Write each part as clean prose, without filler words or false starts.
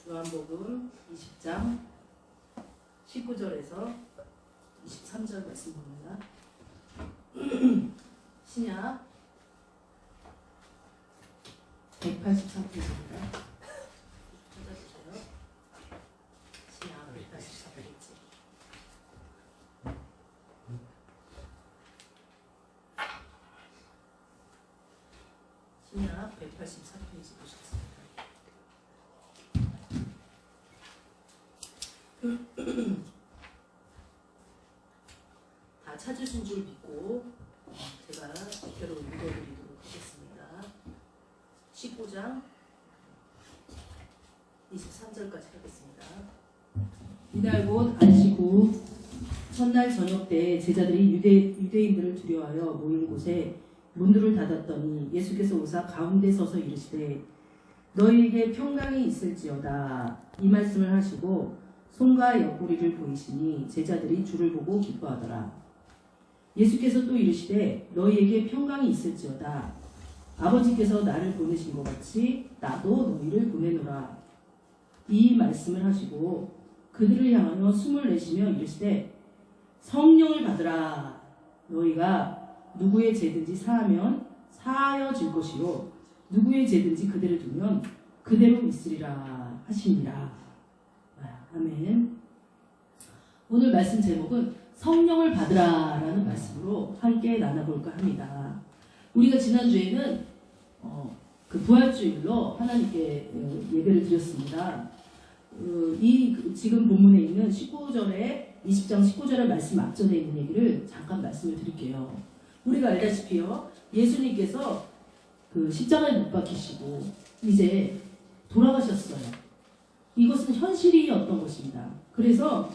요한복음 20장 19절에서 23절 말씀 봅니다. 신약 183페이지입니다. 찾아주세요. 신약 184페이지. 신약 184페이지 보시겠습니다. 다 찾으신 줄 믿고 제가 대표로 읽어드리도록 하겠습니다. 19장 23절까지 하겠습니다. 이날 곧 안식 후 첫날 저녁 때 제자들이 유대인들을 두려워하여 모인 곳에 문들을 닫았더니 예수께서 오사 가운데 서서 이르시되 너희에게 평강이 있을지어다 이 말씀을 하시고 손과 옆구리를 보이시니 제자들이 주를 보고 기뻐하더라. 예수께서 또 이르시되 너희에게 평강이 있을지어다 아버지께서 나를 보내신 것 같이 나도 너희를 보내노라. 이 말씀을 하시고 그들을 향하여 숨을 내쉬며 이르시되 성령을 받으라. 너희가 누구의 죄든지 사하면 사하여질 것이요 누구의 죄든지 그대로 두면 그대로 있으리라 하시니라. 아멘. 오늘 말씀 제목은 성령을 받으라라는 말씀으로 함께 나눠볼까 합니다. 우리가 지난주에는 그 부활주일로 하나님께 예배를 드렸습니다. 이 지금 본문에 있는 19절에 20장 19절의 말씀 앞전에 있는 얘기를 잠깐 말씀을 드릴게요. 우리가 알다시피요, 예수님께서 그 십자가에 못 박히시고 이제 돌아가셨어요. 이것은 현실이었던 것입니다. 그래서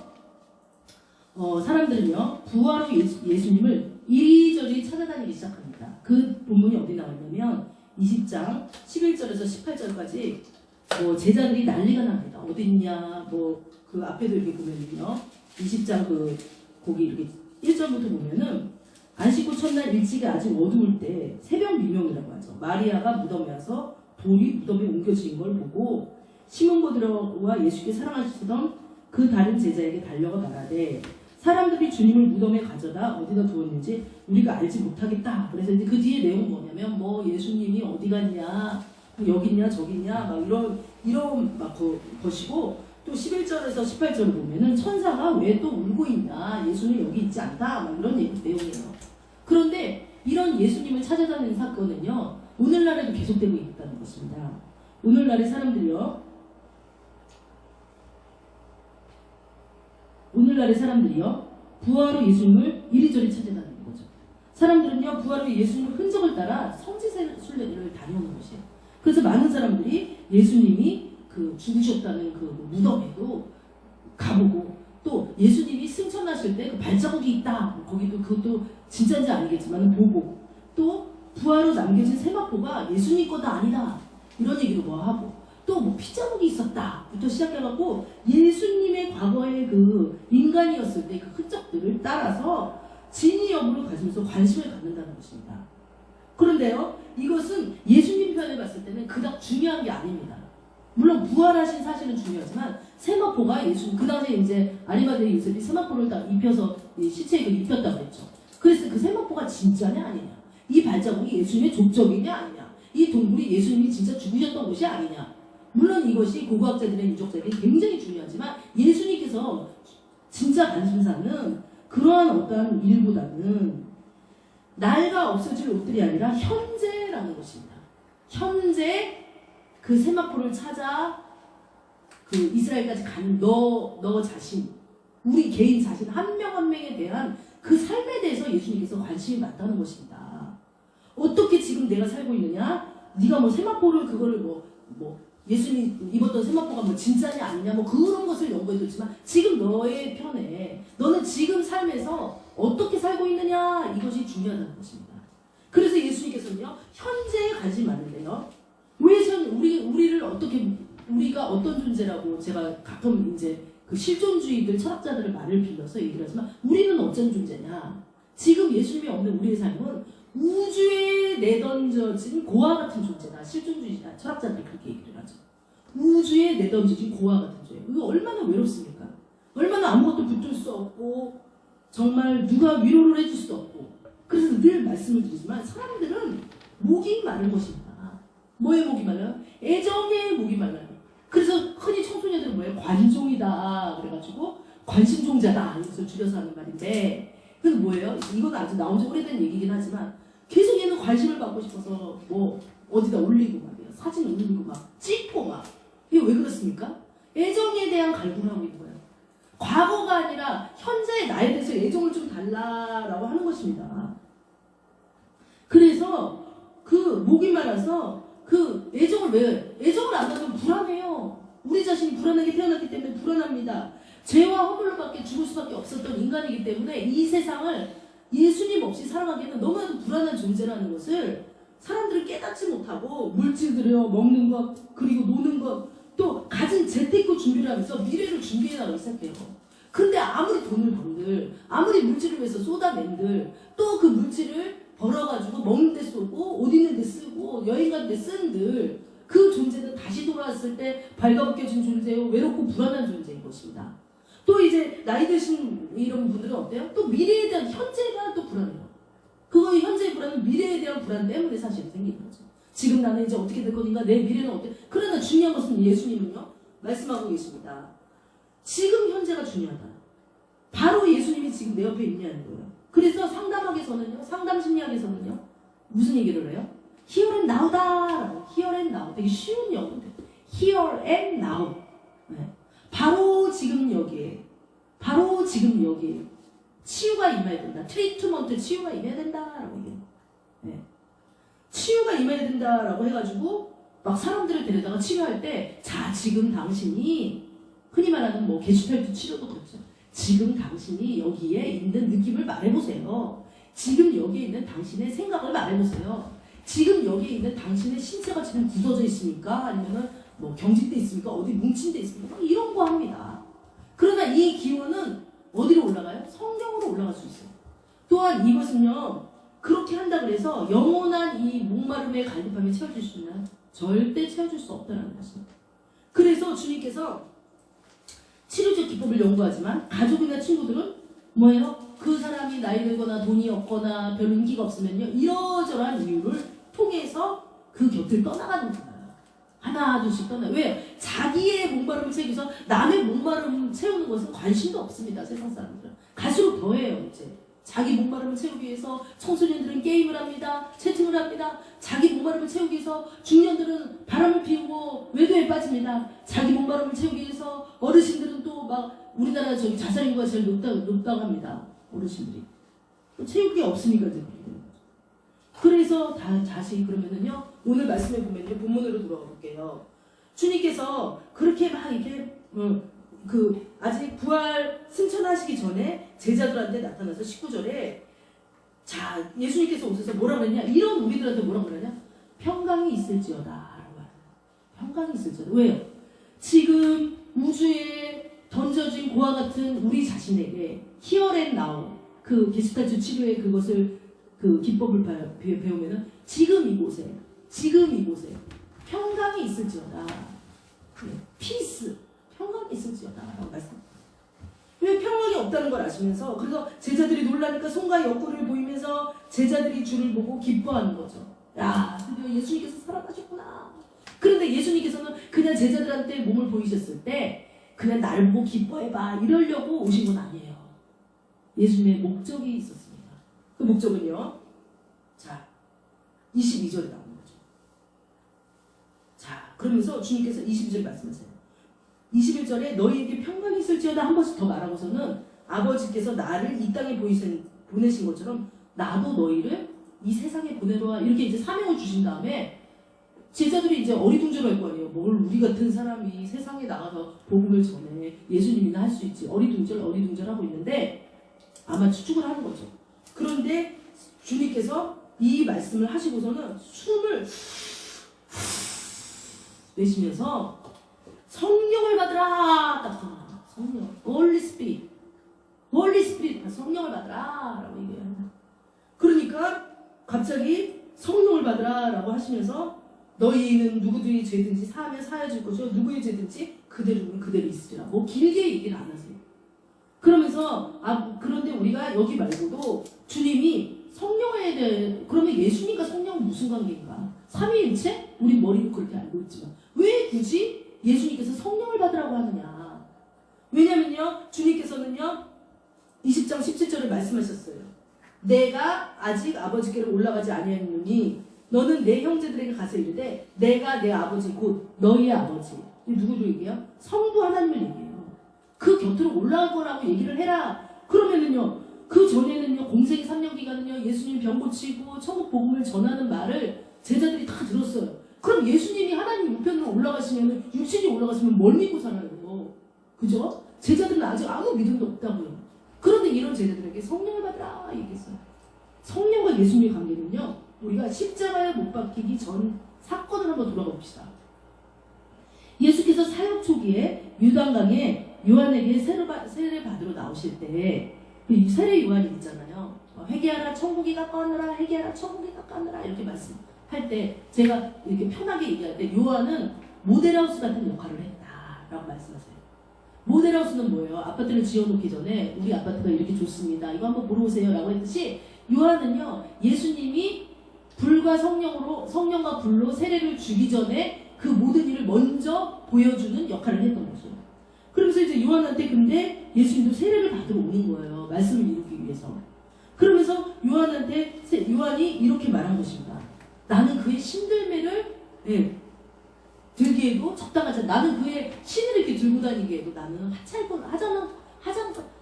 사람들은요 부활후 예수님을 이리저리 찾아다니기 시작합니다. 그 본문이 어디 나왔냐면 20장 11절에서 18절까지 제자들이 난리가 납니다. 어디 있냐 그 앞에도 이렇게 보면은요 20장 거기 이렇게 1절부터 보면은 안식 후 첫날 일찍이 아직 어두울 때 새벽 미명이라고 하죠. 마리아가 무덤에 와서 돌이 무덤에 옮겨진 걸 보고 시몬 베드로와 예수께 사랑하시던 그 다른 제자에게 달려가 말하되 사람들이 주님을 무덤에 가져다 어디다 두었는지 우리가 알지 못하겠다. 그래서 이제 그 뒤에 내용은 뭐냐면 예수님이 어디 갔냐, 여기 있냐, 저기 있냐, 이런 것이고 또 11절에서 18절을 보면은 천사가 왜 또 울고 있냐, 예수는 여기 있지 않다, 이런 내용이에요. 그런데 이런 예수님을 찾아다니는 사건은요 오늘날에도 계속되고 있다는 것입니다. 오늘날의 사람들이요 부활 후 예수님을 이리저리 찾아다니는 거죠. 사람들은요 부활 후 예수님의 흔적을 따라 성지순례를 다녀오는 것이에요. 그래서 많은 사람들이 예수님이 죽으셨다는 그 무덤에도 가보고 또 예수님이 승천하실 때 그 발자국이 있다 거기도 그것도 진짜인지 아니겠지만 보고 또 부활 후 남겨진 세마포가 예수님 거다 아니다 이런 얘기도 하고 또 핏자국이 있었다부터 시작해갖고 예수님의 과거의 그 인간이었을 때 그 흔적들을 따라서 진위 여부를 가지면서 관심을 갖는다는 것입니다. 그런데요 이것은 예수님 편에 봤을 때는 그닥 중요한 게 아닙니다. 물론 부활하신 사실은 중요하지만 세마포가 예수님 그 당시에 이제 아리마대 요셉이 세마포를 다 입혀서 시체에 입혔다고 했죠. 그래서 그 세마포가 진짜냐 아니냐, 이 발자국이 예수님의 족적이냐 아니냐, 이 동굴이 예수님이 진짜 죽으셨던 곳이 아니냐. 물론 이것이 고고학자들의 유적자들이 굉장히 중요하지만 예수님께서 진짜 관심사는 그러한 어떠한 일보다는 날가 없어질 옷들이 아니라 현재라는 것입니다. 현재 그 세마포를 찾아 그 이스라엘까지 가는 너 자신, 우리 개인 자신 한 명 한 명에 대한 그 삶에 대해서 예수님께서 관심이 많다는 것입니다. 어떻게 지금 내가 살고 있느냐? 네가 세마포를 그거를 예수님 입었던 세마포가 진짜냐 아니냐 그런 것을 연구해뒀지만 지금 너의 편에 너는 지금 삶에서 어떻게 살고 있느냐 이것이 중요하다는 것입니다. 그래서 예수님께서는요 현재에 관심이 많은데요 왜 우리를 우리가 어떤 존재라고 제가 가끔 이제 그 실존주의들 철학자들의 말을 빌려서 얘기를 하지만 우리는 어떤 존재냐, 지금 예수님이 없는 우리의 삶은 우주에 내던져진 고와 같은 존재다. 실존주의 철학자들이 그렇게 얘기를 하죠. 우주에 우주에 내던져진 고아 같은 죄. 이거 얼마나 외롭습니까? 얼마나 아무것도 붙들 수 없고 정말 누가 위로를 해줄 수도 없고. 그래서 늘 말씀을 드리지만 사람들은 목이 마른 것입니다. 뭐에 목이 말라요? 애정에 목이 말라요. 그래서 흔히 청소년들은 뭐예요? 관종이다 그래가지고 관심종자다 그래서 줄여서 하는 말인데 그건 뭐예요? 이건 아주 나온 지 오래된 얘기긴 하지만 계속 얘는 관심을 받고 싶어서 뭐 어디다 올리고 말이에요. 사진 올리고 막 찍고 막 이게 왜 그렇습니까? 애정에 대한 갈구를 하고 있는 거예요. 과거가 아니라 현재의 나에 대해서 애정을 좀 달라라고 하는 것입니다. 그래서 그 목이 말라서 그 애정을 왜 애정을 안 받으면 불안해요. 우리 자신이 불안하게 태어났기 때문에 불안합니다. 죄와 허물로밖에 죽을 수밖에 없었던 인간이기 때문에 이 세상을 예수님 없이 살아가기에는 너무나도 불안한 존재라는 것을 사람들이 깨닫지 못하고 물질들이요 먹는 것 그리고 노는 것 또 가진 재테크 준비를 하면서 미래를 준비해 나가기 시작해요. 그런데 아무리 돈을 번들 아무리 물질을 위해서 쏟아낸들 또 그 물질을 벌어가지고 먹는 데 쏘고 옷 입는 데 쓰고 여행 가는 데 쓴들 그 존재는 다시 돌아왔을 때 발가벗겨진 존재요 외롭고 불안한 존재인 것입니다. 또 이제 나이 드신 이런 분들은 어때요? 또 미래에 대한 현재가 또 불안해요. 그거 현재의 불안은 미래에 대한 불안 때문에 사실 생기는 거죠. 지금 나는 이제 어떻게 될 것인가 내 미래는 어때? 그러나 중요한 것은 예수님은요 말씀하고 계십니다. 지금 현재가 중요하다. 바로 예수님이 지금 내 옆에 있냐는 거예요. 그래서 상담학에서는요 상담 심리학에서는요 무슨 얘기를 해요? Here and now다. Here and now. 되게 쉬운 영어인데 Here and now. 네. 바로 지금 여기에 바로 지금 여기에 치유가 임해야 된다. 트리트먼트 치유가 임해야 된다라고 얘기해요. 네. 치유가 임해야 된다라고 해가지고 막 사람들을 데려다가 치료할 때 자 지금 당신이 흔히 말하는 뭐 게슈탈트 치료도 그렇죠. 지금 당신이 여기에 있는 느낌을 말해보세요. 지금 여기에 있는 당신의 생각을 말해보세요. 지금 여기에 있는 당신의 신체가 지금 굳어져 있습니까? 아니면은 뭐 경직돼 있습니까? 어디 뭉친 데 있습니까? 이런 거 합니다. 그러나 이 기운은 어디로 올라가요? 성경으로 올라갈 수 있어요. 또한 이것은요 그렇게 한다 그래서 영원한 이 목마름의 갈급함이 채워줄 수 있나요? 절대 채워줄 수 없다는 것입니다. 그래서 주님께서 치료적 기법을 연구하지만 가족이나 친구들은 뭐예요? 그 사람이 나이 들거나 돈이 없거나 별로 인기가 없으면요 이러저러한 이유를 통해서 그 곁을 떠나가는 거예요. 하나 둘씩 떠나요. 왜? 자기의 목마름을 채우기 위해서 남의 목마름을 채우는 것은 관심도 없습니다. 세상 사람들은. 갈수록 더해요. 이제 자기 목마름을 채우기 위해서 청소년들은 게임을 합니다. 채팅을 합니다. 자기 목마름을 채우기 위해서 중년들은 바람을 피우고 외도에 빠집니다. 자기 목마름을 채우기 위해서 어르신들은 또 막 우리나라 저기 자살인구가 제일 높다고 합니다. 어르신들이. 채울 게 없으니까 이제 그렇게 되는 거죠. 그래서 다시 그러면은요 오늘 말씀해 보면요 본문으로 돌아가 볼게요. 주님께서 그렇게 막 이렇게 아직 부활 승천하시기 전에 제자들한테 나타나서 19절에 자 예수님께서 오셔서 뭐라 그랬냐 이런 우리들한테 뭐라 그러냐 평강이 있을지어다 라고 해요. 평강이 있을지어다. 왜요? 지금 우주에 던져진 고와 같은 우리 자신에게 Here and now 그 게스탈트 치료의 그것을 그 기법을 배우면은 지금 이곳에 평강이 있을지어다. 피스 평강이 있을지어다 라고 말씀. 왜 평강이 없다는 걸 아시면서 그래서 제자들이 놀라니까 손과 옆구리를 보이면서 제자들이 주를 보고 기뻐하는 거죠. 야 드디어 예수님께서 살아나셨구나. 그런데 예수님께서는 그냥 제자들한테 몸을 보이셨을 때 그냥 날 보고 기뻐해봐 이러려고 오신 건 아니에요. 예수님의 목적이 있었습니다. 그 목적은요 자 22절에 나오는 거죠. 자 그러면서 주님께서 22절 말씀하세요. 21절에 너희에게 평강이 있을지어다 한 번씩 더 말하고서는 아버지께서 나를 이 땅에 보내신 것처럼 나도 너희를 이 세상에 보내러와 이렇게 이제 사명을 주신 다음에 제자들이 이제 어리둥절할 거 아니에요. 뭘 우리 같은 사람이 세상에 나가서 복음을 전해 예수님이나 할 수 있지. 어리둥절하고 있는데 아마 추측을 하는 거죠. 그런데 주님께서 이 말씀을 하시고서는 숨을 내쉬면서 성령을 받으라 딱 선언합니다. 성령, Holy Spirit, 성령을 받으라라고 얘기합니다. 그러니까 갑자기 성령을 받으라라고 하시면서 너희는 누구들이 죄든지 사하면 사해줄 것이요 누구의 죄든지 그대로는 그대로 있으리라. 뭐 길게 얘기를 안 하세요. 그러면서 그런데 우리가 여기 말고도 주님이 성령에 대해 그러면 예수님과 성령은 무슨 관계인가? 삼위일체? 우리 머리로 그렇게 알고 있지만 왜 굳이 예수님께서 성령을 받으라고 하느냐? 왜냐면요 주님께서는요 20장 17절에 말씀하셨어요. 내가 아직 아버지께로 올라가지 아니하노니 너는 내 형제들에게 가서 이르되 내가 내 아버지 곧 너희의 아버지. 누구를 얘기해요? 성부 하나님을 얘기해요. 그 곁으로 올라갈 거라고 얘기를 해라. 그러면은요 그 전에는요 공생의 3년 기간은요 예수님 병 고치고 천국 복음을 전하는 말을 제자들이 다 들었어요. 그럼 예수님이 하나님 우편으로 올라가시면 육신이 올라가시면 뭘 믿고 살아요? 그죠? 제자들은 아직 아무 믿음도 없다고요. 그런데 이런 제자들에게 성령을 받으라 얘기했어요. 성령과 예수님의 관계는요 우리가 십자가에 못 박히기 전 사건을 한번 돌아가 봅시다. 예수께서 사역 초기에 요단강에 요한에게 세례 받으러 나오실 때 그 세례 요한이 있잖아요. 회개하라 천국이 가까우느라 회개하라 천국이 가까우느라 이렇게 말씀할 때 제가 이렇게 편하게 얘기할 때 요한은 모델하우스 같은 역할을 했다라고 말씀하세요. 모델하우스는 뭐예요? 아파트를 지어놓기 전에 우리 아파트가 이렇게 좋습니다. 이거 한번 보러 오세요 라고 했듯이 요한은요 예수님이 불과 성령과 불로 세례를 주기 전에 그 모든 일을 먼저 보여주는 역할을 했던 거죠. 그러면서 이제 요한한테 근데 예수님도 세례를 받으러 오는 거예요. 말씀을 이루기 위해서. 그러면서 요한이 이렇게 말한 것입니다. 나는 그의 신들매를 들기에도 적당하지 않아. 나는 그의 신을 이렇게 들고 다니기에도 나는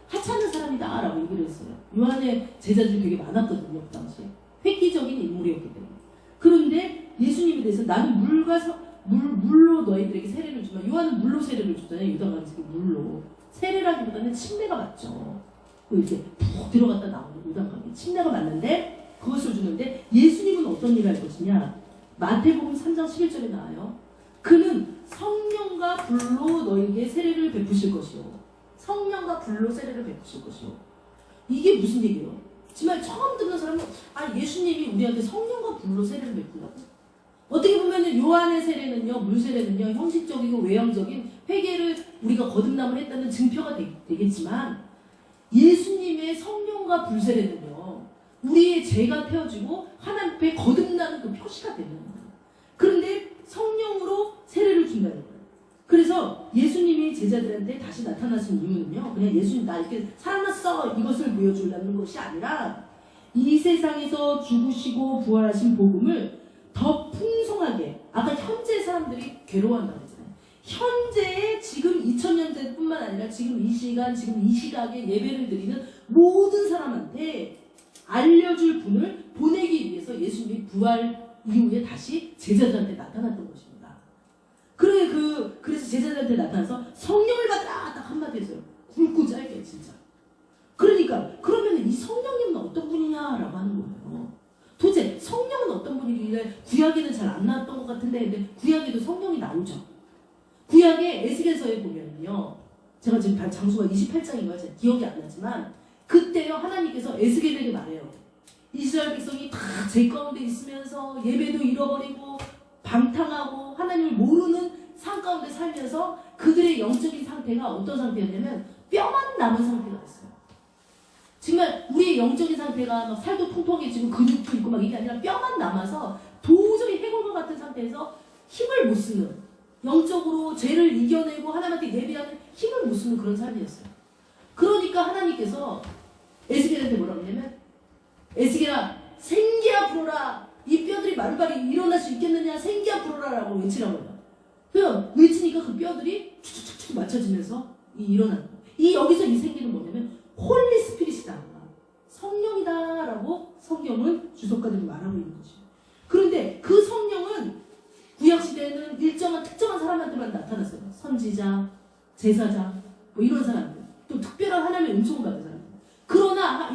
하찮은 사람이다 라고 얘기를 했어요. 요한의 제자들이 되게 많았거든요. 그 당시에. 획기적인 인물이었기 때문에. 그런데 예수님에 대해서 나는 물로 너희들에게 세례를 주마. 요한은 물로 세례를 주잖아요. 요단강에 물로. 세례라기보다는 침례가 맞죠. 이렇게 푹 들어갔다 나오는 요단강에 침례가 맞는데 그것을 주는데 예수님은 어떤 일을 할 것이냐. 마태복음 3장 11절에 나와요. 그는 성령과 불로 너에게 세례를 베푸실 것이요. 성령과 불로 세례를 베푸실 것이요. 이게 무슨 얘기예요? 정말 처음 듣는 사람은 예수님이 우리한테 성령과 불로 세례를 베푼다고? 어떻게 보면은 요한의 세례는요, 물 세례는요, 형식적이고 외형적인 회개를 우리가 거듭남을 했다는 증표가 되겠지만 예수님의 성령과 불 세례는요, 우리의 죄가 태워지고 하나님 앞에 거듭나는 그 표시가 되는 거예요. 그런데 성령으로 세례를 준다는 거예요. 그래서 예수님이 제자들한테 다시 나타나신 이유는요, 그냥 예수님 나 이렇게 살아났어 이것을 보여주려는 것이 아니라 이 세상에서 죽으시고 부활하신 복음을 더 풍성하게, 아까 현재 사람들이 괴로워한다고 했잖아요. 현재의 지금 2000년대뿐만 아니라 지금 이 시간, 지금 이 시각에 예배를 드리는 모든 사람한테 알려줄 분을 보내기 위해서 예수님이 부활 이후에 다시 제자들한테 나타났던 것입니다. 그래서 제자들한테 나타나서 성령을 받으라 딱 한마디 했어요. 굵고 짧게 진짜. 그러면 이 성령님은 어떤 분이냐라고 하는 거예요. 도대체 성령은 어떤 분이길래 구약에는 잘 안 나왔던 것 같은데 근데 구약에도 성령이 나오죠. 구약의 에스겔서에 보면요. 제가 지금 장수가 28장인가요? 제가 기억이 안 나지만 그때요 하나님께서 에스겔에게 말해요. 이스라엘 백성이 다 죄 가운데 있으면서 예배도 잃어버리고 방탕하고 하나님을 모르는 삶 가운데 살면서 그들의 영적인 상태가 어떤 상태였냐면 뼈만 남은 상태가 됐어요. 정말 우리의 영적인 상태가 막 살도 통통해지고 근육도 있고 막 이게 아니라 뼈만 남아서 도저히 해골과 같은 상태에서 힘을 못 쓰는, 영적으로 죄를 이겨내고 하나님한테 예배하는 힘을 못 쓰는 그런 삶이었어요. 그러니까 하나님께서 에스겔한테 뭐라고 하냐면 에스겔아 생기야 불어라. 이 뼈들이 마르바리 일어날 수 있겠느냐. 생기야 불어라라고 외치라고 해요. 그냥 외치니까 그 뼈들이 축축축 맞춰지면서 일어나는 거예요. 여기서 이 생기는 뭐냐면 홀리 스피릿이다. 성령이다라고 성경은 주석가들이 말하고 있는 것이죠. 그런데 그 성령은 구약시대에는 일정한 특정한 사람한테만 나타났어요. 선지자, 제사장, 뭐 이런 사람들. 또 특별한 하나님의 은총을 받은 사람들. 그러나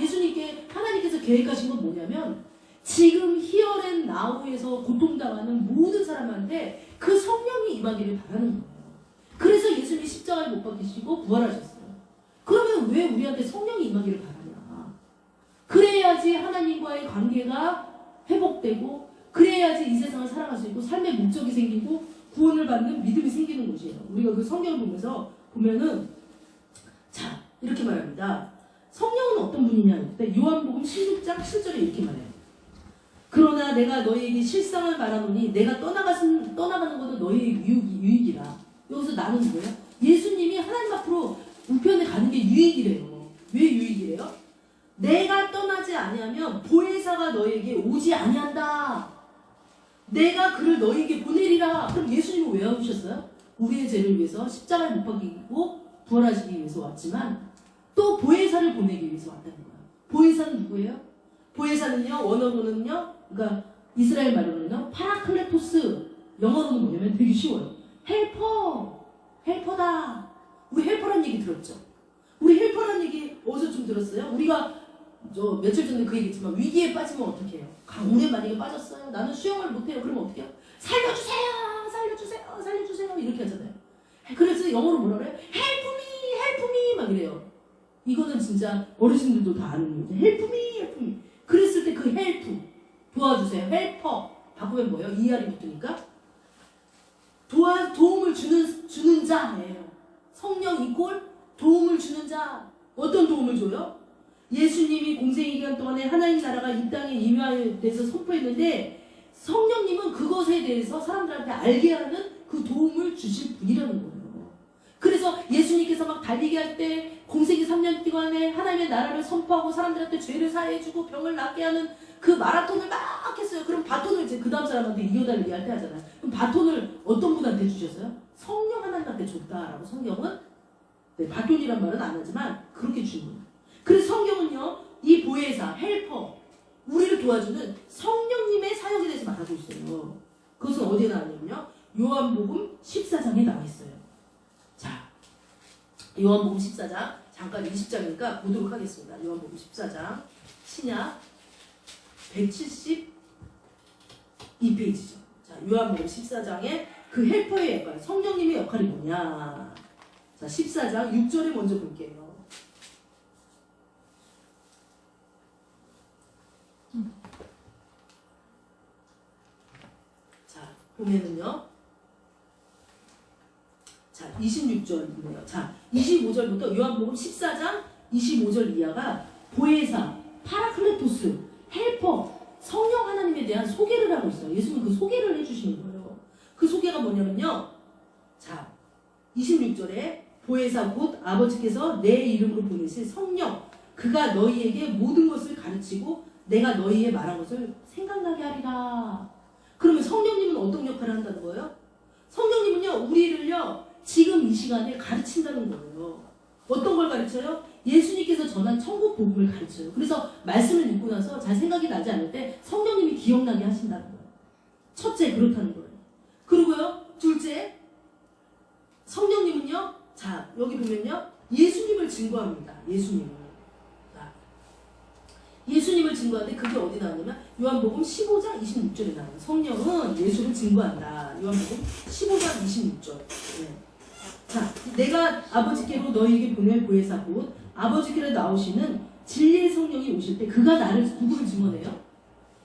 하나님께서 계획하신 건 뭐냐면 지금 히어앤나우에서 고통당하는 모든 사람한테 그 성령이 임하기를 바라는 거예요. 그래서 예수님이 십자가에 못 박히시고 부활하셨어요. 그러면 왜 우리한테 성령이 임하기를 바라냐. 그래야지 하나님과의 관계가 회복되고 그래야지 이 세상을 살아갈 수 있고 삶의 목적이 생기고 구원을 받는 믿음이 생기는 곳이에요. 우리가 그 성경을 보면서 보면은 자 이렇게 말합니다. 성령은 어떤 분이냐 그때 요한복음 16장 7절에 이렇게 말해요. 그러나 내가 너희에게 실상을 말하노니 내가 떠나가는 것도 너희의 유익이라. 여기서 나는 뭐예요? 예수님이 하나님 앞으로 우편에 가는 게 유익이래요. 왜 유익이래요? 내가 떠나지 아니하면 보혜사가 너희에게 오지 아니한다. 내가 그를 너희에게 보내리라. 그럼 예수님은 왜 오셨어요? 우리의 죄를 위해서 십자가에 못 박히고 부활하시기 위해서 왔지만 또 보혜사를 보내기 위해서 왔다는 거예요. 보혜사는 누구예요? 보혜사는요 원어로는요 그러니까 이스라엘 말로는요 파라클레토스. 영어로는 뭐냐면 되게 쉬워요. 헬퍼다. 우리 헬퍼란 얘기 들었죠? 우리 헬퍼란 얘기 어디서 좀 들었어요? 우리가 저 며칠 전에 그 얘기했지만 위기에 빠지면 어떻게 해요? 강물에 만약에 빠졌어요. 나는 수영을 못해요. 그러면 어떻게 해요? 살려주세요 이렇게 하잖아요. 그래서 영어로 뭐라 그래요? Help me 막 이래요. 이거는 진짜 어르신들도 다 아는 문제. Help me 그랬을 때 그 help 도와주세요. 헬퍼 바꾸면 뭐예요? ER이 붙으니까 도움을 주는 자예요. 성령 이꼴 도움을 주는 자. 어떤 도움을 줘요? 예수님이 공생의 기간 동안에 하나님 나라가 이 땅에 임하에 대해서 선포했는데 성령님은 그것에 대해서 사람들한테 알게 하는 그 도움을 주실 분이라는 거예요. 그래서 예수님께서 막 달리기 할 때 공생의 3년 동안에 하나님의 나라를 선포하고 사람들한테 죄를 사해주고 병을 낫게 하는 그 마라톤을 막 했어요. 그럼 바톤을 이제 그 다음 사람한테 이어달리기 할 때 하잖아요. 그럼 바톤을 어떤 분한테 주셨어요? 성령 하나님한테 줬다라고 성경은 바톤이란 말은 안 하지만 그렇게 주는 거예요. 그래서 성경은요 이 보혜사, 헬퍼 우리를 도와주는 성령님의 사역에 대해서 말하고 있어요. 그것은 어디에 나왔냐면요 요한복음 14장에 나와 있어요. 자 요한복음 14장 잠깐 20장이니까 보도록 하겠습니다. 요한복음 14장 신약 172페이지죠. 자 요한복음 14장에 그 헬퍼의 역할, 성령님의 역할이 뭐냐. 자 14장 6절에 먼저 볼게요. 자 보면은요 자 26절이네요. 자 25절부터 요한복음 14장 25절 이하가 보혜사, 파라클레토스, 헬퍼, 성령 하나님에 대한 소개를 하고 있어요. 예수님은 그 소개를 해주시는 거예요. 그 소개가 뭐냐면요 자 26절에 보혜사 곧 아버지께서 내 이름으로 보내신 성령 그가 너희에게 모든 것을 가르치고 내가 너희에 말한 것을 생각나게 하리라. 그러면 성령님은 어떤 역할을 한다는 거예요? 성령님은요 우리를요 지금 이 시간에 가르친다는 거예요. 어떤 걸 가르쳐요? 예수님께서 전한 천국 복음을 가르쳐요. 그래서 말씀을 읽고 나서 잘 생각이 나지 않을 때 성령님이 기억나게 하신다는 거예요. 첫째 그렇다는 거예요. 그리고요 둘째 성령님은요 자 여기 보면요 예수님을 증거합니다. 예수님을 증거하는데 그게 어디 나오냐면 요한복음 15장 26절에 나와요. 성령은 예수를 증거한다. 요한복음 15장 26절. 네. 자, 내가 아버지께로 너희에게 보낼 보혜사 곧 아버지께로 나오시는 진리의 성령이 오실 때 그가 누구를 증거해요?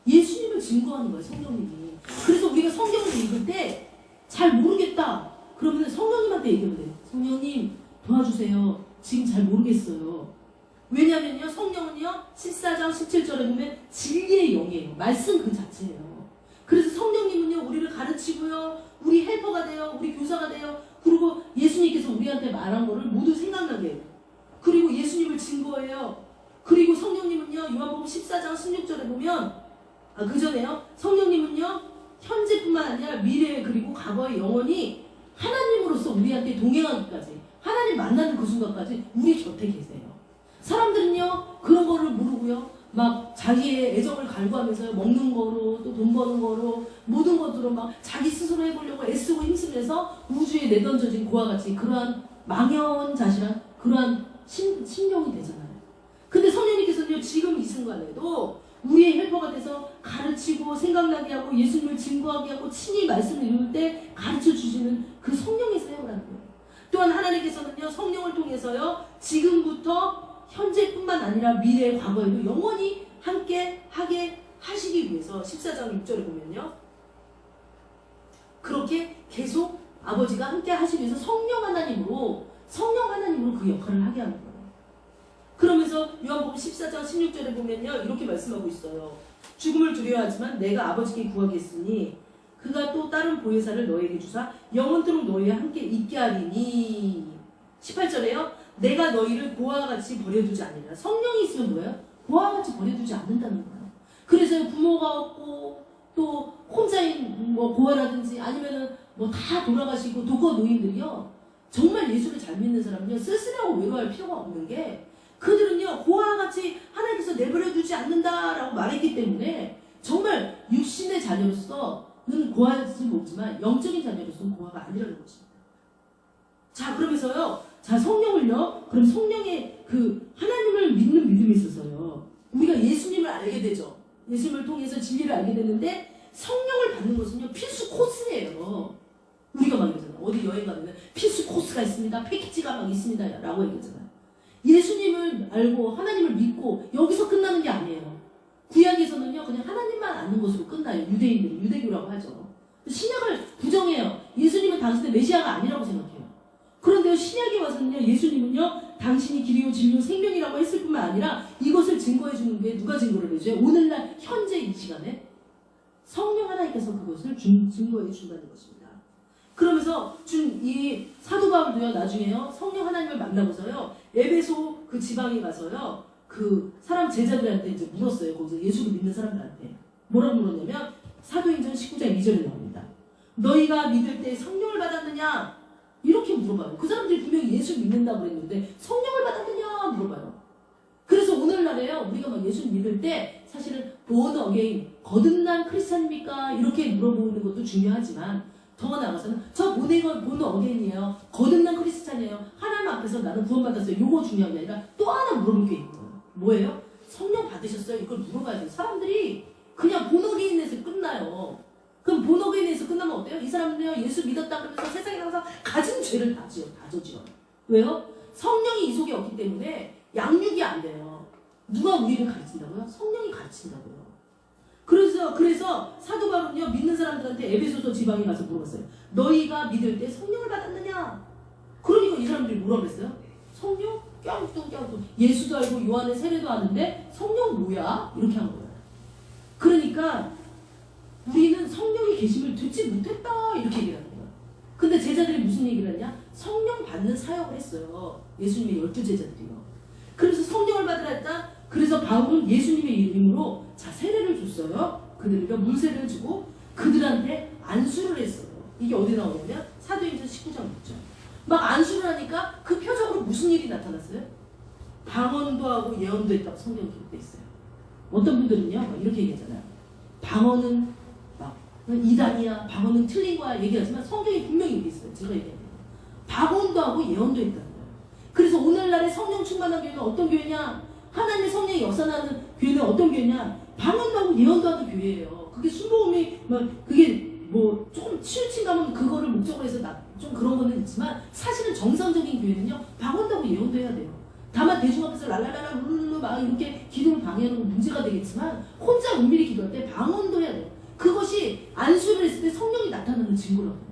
예수님을 증거하는 거예요. 성령님이. 그래서 우리가 성경을 읽을 때 잘 모르겠다. 그러면 성령님한테 얘기하면 돼요. 성령님 도와주세요. 지금 잘 모르겠어요. 왜냐면요 성령은요 14장 17절에 보면 진리의 영이에요. 말씀 그 자체예요. 그래서 성령님은요 우리를 가르치고요 우리 헬퍼가 돼요. 우리 교사가 돼요. 그리고 예수님께서 우리한테 말한 거를 모두 생각나게 해요. 그리고 예수님을 증거해요. 그리고 성령님은요 요한복음 14장 16절에 보면 그 전에요 성령님은요 현재뿐만 아니라 미래 그리고 과거의 영원히 하나님으로서 우리한테 동행하기까지 하나님 만나는 그 순간까지 우리 곁에 계세요. 사람들은요 그런 거를 모르고요 막 자기의 애정을 갈구하면서 먹는 거로 또 돈 버는 거로 모든 것으로 막 자기 스스로 해보려고 애쓰고 힘쓰면서 우주에 내던져진 고와 같이 그러한 망연자실한 그러한 심령이 되잖아요. 근데 성령님께서는요 지금 이 순간에도 우리의 헬퍼가 돼서 가르치고 생각나게 하고 예수님을 증거하게 하고 친히 말씀을 읽을 때 가르쳐 주시는 그 성령의 사역을 하는 거예요. 또한 하나님께서는요 성령을 통해서요 지금부터 현재뿐만 아니라 미래 과거에도 영원히 함께 하게 하시기 위해서 14장 6절에 보면요. 그렇게 계속 아버지가 함께 하시기 위해서 성령 하나님으로 그 역할을 하게 하는 거예요. 그러면서 요한복음 14장 16절에 보면요. 이렇게 말씀하고 있어요. 죽음을 두려워하지만 내가 아버지께 구하겠으니 그가 또 다른 보혜사를 너에게 주사 영원토록 너희와 함께 있게 하리니. 18절에요. 내가 너희를 고아와 같이 버려두지 않으리라. 성령이 있으면 뭐예요? 고아와 같이 버려두지 않는다는 거예요. 그래서 부모가 없고 또 혼자인 뭐 고아라든지 아니면은 뭐 다 돌아가시고 독거 노인들이요. 정말 예수를 잘 믿는 사람은요. 쓸쓸하고 외로워할 필요가 없는 게 그들은요. 고아와 같이 하나님께서 내버려두지 않는다라고 말했기 때문에 정말 육신의 자녀로서는 고아일지 모르지만 영적인 자녀로서는 고아가 아니라는 것입니다. 자 그러면서요. 자 성령을요. 그럼 성령의 그 하나님을 믿는 믿음이 있어서요. 우리가 예수님을 알게 되죠. 예수님을 통해서 진리를 알게 되는데 성령을 받는 것은요. 필수 코스예요. 우리가 막 이러잖아요. 어디 여행 가면 필수 코스가 있습니다. 패키지가 막 있습니다. 라고 얘기하잖아요. 예수님을 알고 하나님을 믿고 여기서 끝나는 게 아니에요. 구약에서는요. 그냥 하나님만 아는 것으로 끝나요. 유대인들이 유대교라고 하죠. 신약을 부정해요. 예수님은 당신의 메시아가 아니라고 생각해요. 그런데 신약에 와서는요. 예수님은요. 당신이 길이요 진리요 생명이라고 했을 뿐만 아니라 이것을 증거해 주는 게 누가 증거를 해줘요? 오늘날 현재 이 시간에 성령 하나님께서 그것을 증거해 준다는 것입니다. 그러면서 이 사도 바울도요. 나중에요. 성령 하나님을 만나고서요. 에베소 그 지방에 가서요. 그 사람 제자들한테 이제 물었어요. 거기서 예수를 믿는 사람들한테. 뭐라고 물었냐면 사도행전 19장 2절에 나옵니다. 너희가 믿을 때 성령을 받았느냐? 이렇게 물어봐요. 그 사람들이 분명히 예수를 믿는다고 그랬는데 성령을 받았느냐? 물어봐요. 그래서 오늘날에요. 우리가 막 예수를 믿을 때 사실은 born again, 거듭난 크리스찬입니까? 이렇게 물어보는 것도 중요하지만 더 나아가서는 저 born again이에요. 거듭난 크리스찬이에요. 하나님 앞에서 나는 구원받았어요. 이거 중요한 게 아니라 또 하나 물어볼 게 있는 거예요. 뭐예요? 성령 받으셨어요? 이걸 물어봐야 돼요. 사람들이 그냥 born again에서 끝나요. 그럼 born again에서 끝나면 어때요? 이 사람들이요. 예수 믿었다 그러면서 세상에 나가서 가진 죄를 다 저지어요. 왜요? 성령이 이 속에 없기 때문에 양육이 안 돼요. 누가 우리를 가르친다고요? 성령이 가르친다고요. 그래서 사도 바울은요 믿는 사람들한테 에베소서 지방에 가서 물어봤어요. 너희가 믿을 때 성령을 받았느냐? 그러니까 이 사람들이 뭐라 그랬어요? 성령? 깡뚱 예수도 알고 요한의 세례도 아는데 성령 뭐야? 이렇게 한 거예요. 그러니까 우리는 성령의 계심을 듣지 못했다 이렇게 얘기를 하는 거예요. 근데 제자들이 무슨 얘기를 했냐? 성령 받는 사역을 했어요. 예수님의 12제자들이요. 그래서 성령을 받으라 했다. 그래서 바울은 예수님의 이름으로 자 세례를 줬어요. 그들과 물세례를 주고 그들한테 안수를 했어요. 이게 어디 나오냐면 사도행전 19장 6절. 막 안수를 하니까 그 표적으로 무슨 일이 나타났어요? 방언도 하고 예언도 했다고 성경에 기록돼 있어요. 어떤 분들은요 막 이렇게 얘기하잖아요. 방언은 막 이단이야, 방언은 틀린 거야 얘기하지만 성경에 분명히 이렇게 있어요. 제가 얘기하는 방언도 하고 예언도 했다는 거예요. 그래서 오늘날의 성령 충만한 교회는 어떤 교회냐? 하나님의 성령이 역사하는 교회는 어떤 교회냐? 방언도 하고 예언도 하는 교회예요. 그게 순복음이 막 그게 뭐 조금 치우친 가면 그거를 목적으로 해서 좀 그런 거는 있지만 사실은 정상적인 교회는요 방언도 하고 예언도 해야 돼요. 다만 대중 앞에서 랄랄랄라 룰루 막 이렇게 기도를 방해하는 건 문제가 되겠지만 혼자 은밀히 기도할 때 방언도 해야 돼요. 그것이 안수를 했을 때 성령이 나타나는 증거라고 해요.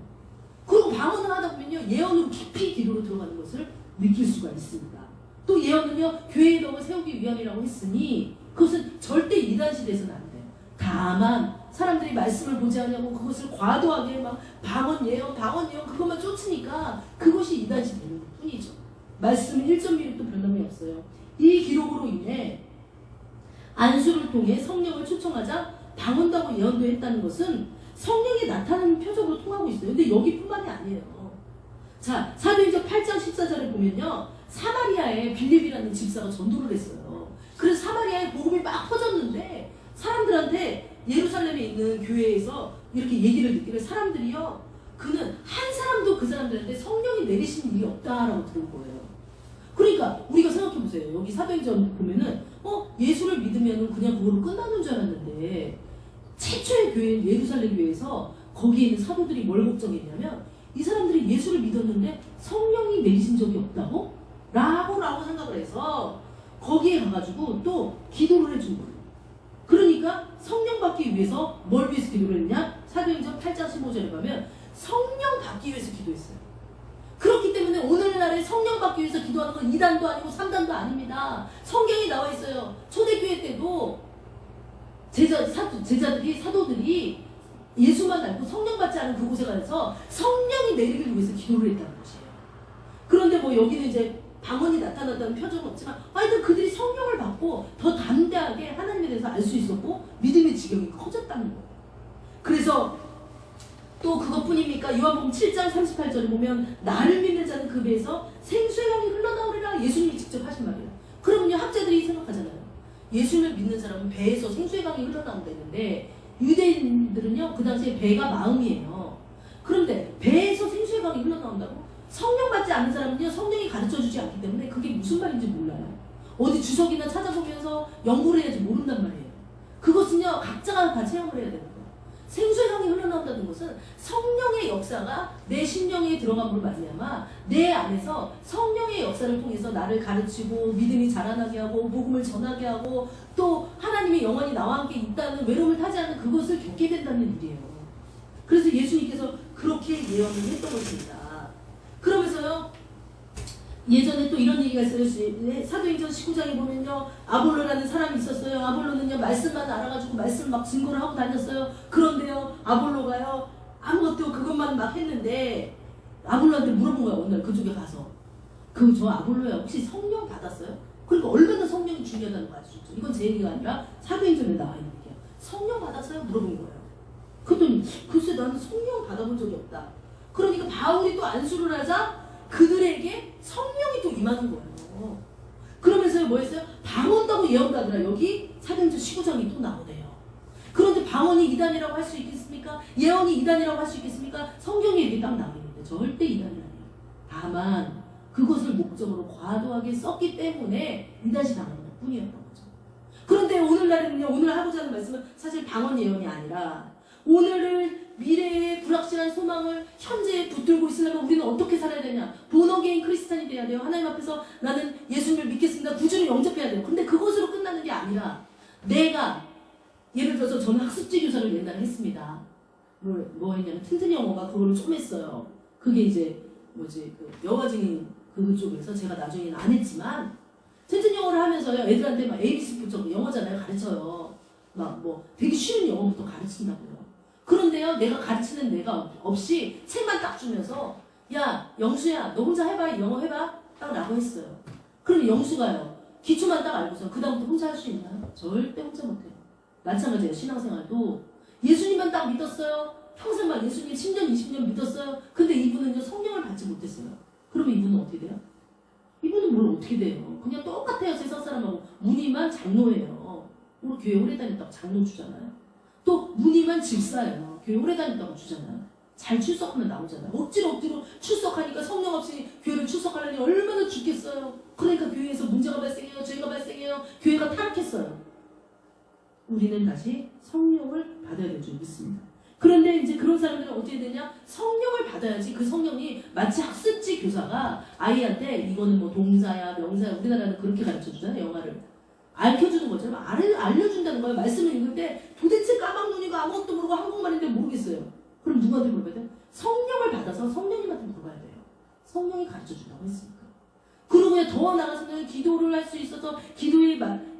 그리고 방언을 하다 보면요 예언으로 깊이 기도로 들어가는 것을 느낄 수가 있습니다. 또 예언은요 교회의 덕을 세우기 위함이라고 했으니 그것은 절대 이단시돼서는 안 돼요. 다만 사람들이 말씀을 보지 않냐고 그것을 과도하게 막 방언 예언 그것만 쫓으니까 그것이 이단시 되는 것 뿐이죠. 말씀은 1.1도 변함이 없어요. 이 기록으로 인해 안수를 통해 성령을 초청하자 방언도 하고 예언도 했다는 것은 성령이 나타나는 표적으로 통하고 있어요. 근데 여기뿐만이 아니에요. 자, 사도행전 8장 14절에 보면요. 사마리아에 빌립이라는 집사가 전도를 했어요. 그래서 사마리아에 복음이 막 퍼졌는데 사람들한테 예루살렘에 있는 교회에서 이렇게 얘기를 듣기를 사람들이요. 그는 한 사람도 그 사람들한테 성령이 내리신 일이 없다라고 들은 거예요. 그러니까 우리가 생각해보세요. 여기 사도행전 보면은 예수를 믿으면 그냥 그걸로 끝나는 줄 알았는데 최초의 교회인 예루살렘 교회에서 거기에 있는 사도들이 뭘 걱정했냐면 이 사람들이 예수를 믿었는데 성령이 내리신 적이 없다고? 라고 생각을 해서 거기에 가가지고 또 기도를 해준 거예요. 그러니까 성령 받기 위해서 뭘 위해서 기도를 했냐? 사도행전 8장 15절에 가면 성령 받기 위해서 기도했어요. 그렇기 때문에 오늘날에 성령 받기 위해서 기도하는 건 2단도 아니고 3단도 아닙니다. 성경이 나와 있어요. 초대교회 때도 제자들이, 사도들이 예수만 알고 성령 받지 않은 그곳에 가서 성령이 내리기 위해서 기도를 했다는 것이에요. 그런데 뭐 여기는 이제 방언이 나타났다는 표정은 없지만 하여튼 그들이 성령을 받고 더 담대하게 하나님에 대해서 알 수 있었고 믿음의 지경이 커졌다는 거예요. 그래서 또 그것뿐입니까? 요한복음 7장 38절에 보면 나를 믿는 자는 그 배에서 생수의 강이 흘러나오리라 예수님이 직접 하신 말이에요. 그러면요 학자들이 생각하잖아요. 예수님을 믿는 사람은 배에서 생수의 강이 흘러나온다 했는데 유대인들은요 그 당시에 배가 마음이에요. 그런데 배에서 생수의 강이 흘러나온다고? 성령 받지 않는 사람은요 성령이 가르쳐주지 않기 때문에 그게 무슨 말인지 몰라요. 어디 주석이나 찾아보면서 연구를 해야지 모른단 말이에요. 그것은요 각자가 다 체험을 해야 되는 거예요. 생수의 강이 흘러나온다는 것은 성령의 역사가 내 심령에 들어감으로 말미암아 내 안에서 성령의 역사를 통해서 나를 가르치고 믿음이 자라나게 하고 복음을 전하게 하고 또 하나님의 영원히 나와 함께 있다는 외로움을 타지 않는 그것을 겪게 된다는 일이에요. 그래서 예수님께서 그렇게 예언을 했던 것입니다. 그러면서요 예전에 또 이런 얘기가 있어요. 사도행전 19장에 보면요 아볼로라는 사람이 있었어요. 아볼로는요 말씀만 알아가지고 말씀 막 증거를 하고 다녔어요. 그런데요 아볼로가요 아무것도 그것만 막 했는데 아볼로한테 물어본 거야. 어느 날 그쪽에 가서 저 아볼로야 혹시 성령 받았어요? 그러니까 얼마나 성령이 중요하다는 거 아시죠? 이건 제 얘기가 아니라 사도행전에 나와 있는 얘기야. 성령 받았어요? 물어본 거예요. 그랬더니 글쎄 나는 성령 받아본 적이 없다. 그러니까 바울이 또 안수를 하자 그들에게 성령이 또 임하는 거예요. 그러면서 뭐 했어요? 방언다고 예언도 하더라. 여기 사도행전 19장이 또 나오네요. 그런데 방언이 이단이라고 할 수 있겠습니까? 예언이 이단이라고 할 수 있겠습니까? 성경에 이게 딱 나와 있는데 절대 이단이 아니에요. 다만 그것을 목적으로 과도하게 썼기 때문에 이단시 당하는 것 뿐이었던 거죠. 그런데 오늘날에는요 오늘 하고자 하는 말씀은 사실 방언 예언이 아니라 오늘을 미래의 불확실한 소망을 현재에 붙들고 있으려면 우리는 어떻게 살아야 되냐? 본어게인 크리스찬이 돼야 돼요. 하나님 앞에서 나는 예수님을 믿겠습니다. 구주를 영접해야 돼요. 근데 그것으로 끝나는 게 아니라 내가 예를 들어서 저는 학습지 교사를 옛날에 했습니다. 뭐 했냐면 튼튼이 영어가 그거를 좀 했어요. 그게 이제 그 여가 증인 그쪽에서 제가 나중에는 안 했지만 튼튼이 영어를 하면서요 애들한테 막 ABC부터 영어잖아요. 가르쳐요. 막 뭐 되게 쉬운 영어부터 가르친다고요. 그런데요 내가 가르치는 내가 없이 책만 딱 주면서 야 영수야 너 혼자 해봐 영어 해봐 딱 라고 했어요. 그럼 영수가요 기초만 딱 알고서 그 다음부터 혼자 할 수 있나요? 절대 혼자 못해요. 마찬가지예요. 신앙생활도 예수님만 딱 믿었어요. 평생 막 예수님 10년 20년 믿었어요. 근데 이분은요 성령을 받지 못했어요. 그러면 이분은 어떻게 돼요? 이분은 뭘 어떻게 돼요? 그냥 똑같아요. 세상 사람하고. 무늬만 장로예요. 우리 교회 오래 다녔다고 장로 주잖아요. 또 무늬만 집사예요. 교회 오래 다녔다고 주잖아요. 잘 출석하면 나오잖아요. 억지로 출석하니까 성령 없이 교회를 출석하려니 얼마나 죽겠어요. 그러니까 교회에서 문제가 발생해요. 죄가 발생해요. 교회가 타락했어요. 우리는 다시 성령을 받아야 될 줄 믿습니다. 그런데 이제 그런 사람들은 어떻게 되냐? 성령을 받아야지. 그 성령이 마치 학습지 교사가 아이한테 이거는 뭐 동사야 명사야 우리나라는 그렇게 가르쳐주잖아요. 영어를 알려주는 것처럼 알려준다는 거예요. 말씀을 읽을 때 도대체 까막눈이고 아무것도 모르고 한국말인데 모르겠어요. 그럼 누구한테 물어봐야 돼요? 성령을 받아서 성령님한테 물어봐야 돼요. 성령이 가르쳐준다고 했으니까. 그리고 그냥 더 나가서는 기도를 할 수 있어서 기도의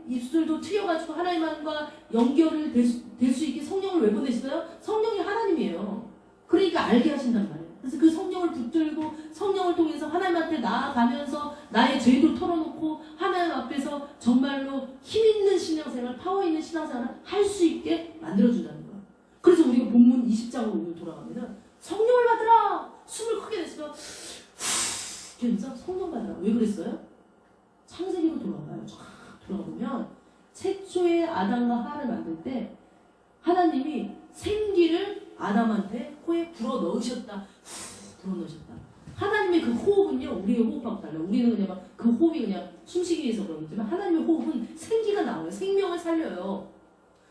입술도 트여가지고 하나님과 연결을 될 수 있게 성령을 왜 보내시어요? 성령이 하나님이에요. 그러니까 알게 하신단 말이에요. 그래서 그 성령을 붙들고 성령을 통해서 하나님한테 나아가면서 나의 죄도 털어놓고 하나님 앞에서 정말로 힘있는 신앙생활, 파워 있는 신앙생활을 할 수 있게 만들어준다는 거예요. 그래서 우리가 본문 20장으로 오늘 돌아가면 성령을 받으라! 숨을 크게 내쉬면 그래서 성령 받으라. 왜 그랬어요? 창세기로 돌아가요. 쫙 돌아보면 최초의 아담과 하와를 만들 때 하나님이 생기를 아담한테 코에 불어넣으셨다. 불어넣으셨다. 하나님의 그 호흡은요 우리의 호흡하고 달라요. 우리는 그냥 막 그 호흡이 그냥 숨쉬기 위해서 그러지만 하나님의 호흡은 생기가 나와요. 생명을 살려요.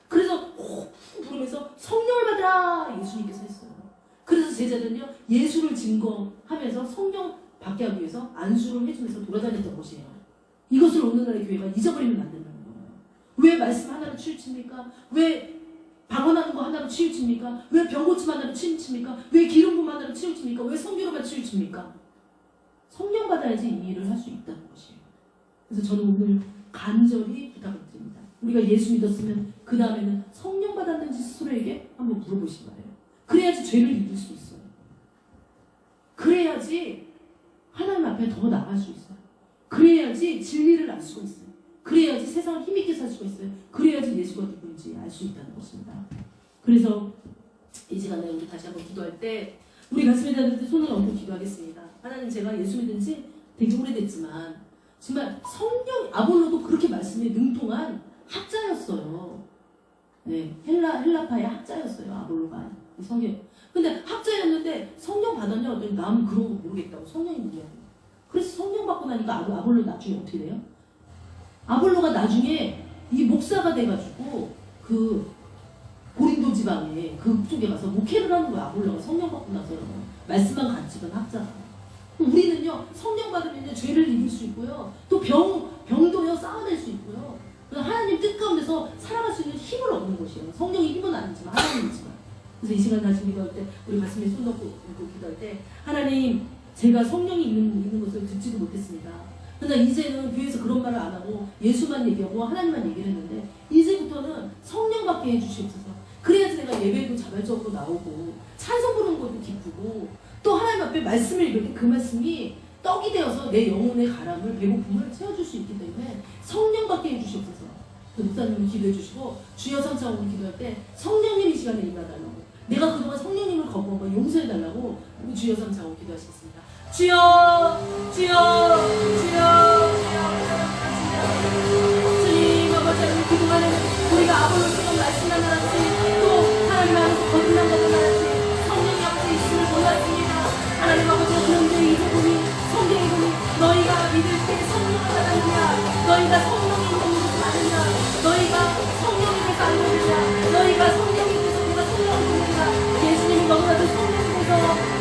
그래서 호흡 부르면서 성령을 받으라 예수님께서 했어요. 그래서 제자들은요 예수를 증거하면서 성령 받게 하기 위해서 안수를 해주면서 돌아다녔던 것이에요. 이것을 오늘날의 교회가 잊어버리면 안 된다는 거예요. 왜 말씀 하나를 치우칩니까? 왜 방언하는 거 하나로 치우칩니까? 왜 병고침 하나로 치우칩니까? 왜 기름 부음 하나로 치우칩니까? 왜 성교로만 치우칩니까? 성령 받아야지 이 일을 할 수 있다는 것이에요. 그래서 저는 오늘 간절히 부탁을 드립니다. 우리가 예수 믿었으면 그 다음에는 성령 받았는지 스스로에게 한번 물어보시기 바래요. 그래야지 죄를 잊을 수 있어요. 그래야지 하나님 앞에 더 나아갈 수 있어요. 그래야지 진리를 알 수가 있어요. 그래야지 세상을 힘있게 살 수가 있어요. 그래야지 예수가 누구인지 알 수 있다는 것입니다. 그래서 이 시간에 우리 다시 한번 기도할 때 우리 가슴에 대한 손을 얹고 기도하겠습니다. 하나님, 제가 예수 믿은 지 되게 오래됐지만 정말 성령 아볼로도 그렇게 말씀에 능통한 학자였어요. 네, 헬라파의 학자였어요. 아볼로가 성경. 근데 학자였는데 성령 받았냐? 어떤 나는 그런 거 모르겠다고 성령이 뭐냐. 그래서 성령 받고 나니까 아볼로 나중에 어떻게 돼요? 아볼로가 나중에 이 목사가 돼가지고 그 고린도 지방에 그쪽에 가서 목회를 하는 거야. 아볼로가 성령 받고 나서 말씀만 가르치던 학자가. 우리는요 성령 받으면 죄를 이길 수 있고요. 또 병도요 쌓아낼 수 있고요. 하나님 뜻 가운데서 살아갈 수 있는 힘을 얻는 것이에요. 성령의 힘은 아니지만 하나님이지만. 그래서 이 시간 다시 기도할 때 우리 가슴에 손 넣고 기도할 때 하나님, 제가 성령이 있는 것을 듣지도 못했습니다. 그러나 이제는 교회에서 그런 말을 안 하고 예수만 얘기하고 하나님만 얘기를 했는데 이제부터는 성령 받게 해주시옵소서. 그래야지 내가 예배도 자발적으로 나오고 찬송 부르는 것도 기쁘고 또 하나님 앞에 말씀을 읽을 때 그 말씀이 떡이 되어서 내 영혼의 가람을 배고픔을 채워줄 수 있기 때문에 성령 받게 해주시옵소서. 목사님은 기도해 주시고 주여 삼창으로 기도할 때 성령님 이 시간에 임하달라고, 내가 그동안 성령님을 거부한 거 용서해달라고 우리 주여 삼창으로 기도하시겠습니다. 주여 주여 주여 주님 아버지, 그동안에 우리가 아버지처럼 말씀만 알았지 또 하나님 안에서 거듭난 것만 알았지 성령이 아버지 있음을 몰랐습니다. 하나님 아버지, 그런데 이 부분이 성경이 보니 너희가 믿을 때 성령을 받았느냐, 너희가 성령이 있는 것을 아느냐, 너희가 성령에 대해서 알고 있느냐, 너희가 성령에 대해서 내가 성령을 보느냐. 예수님이 너무나도 성령에 대해서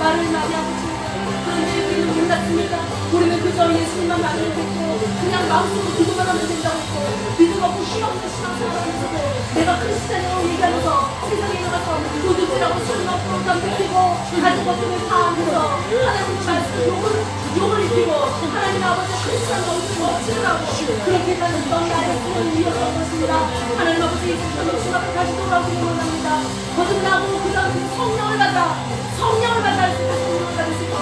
말을 많이 하고 있습니다. 그런데 우리는 몰랐습니다. 우리는 그저 예수님만 말을 듣고 그냥 마음속으로 기도만 하면 된다고 했고 믿음 없고 힘없는 신앙생활을 하고 내가 크리스찬이라고 얘기하면서 세상에 나가서 도둑질하고 술 먹고 담배 피고 가진 것들을 다 하면서 하나님 말씀 욕을 입히고 하나님 아버지 크리스찬 얼굴을 멋지를 하고 그렇게 가는 넌 나의 꿈을 위협한 것입니다. 하나님 아버지, 예수 앞에 다시 돌아오기를 원합니다. 거듭나고 그 다음에 성령을 받아 할 수 있는 성령을 받을 수 있도록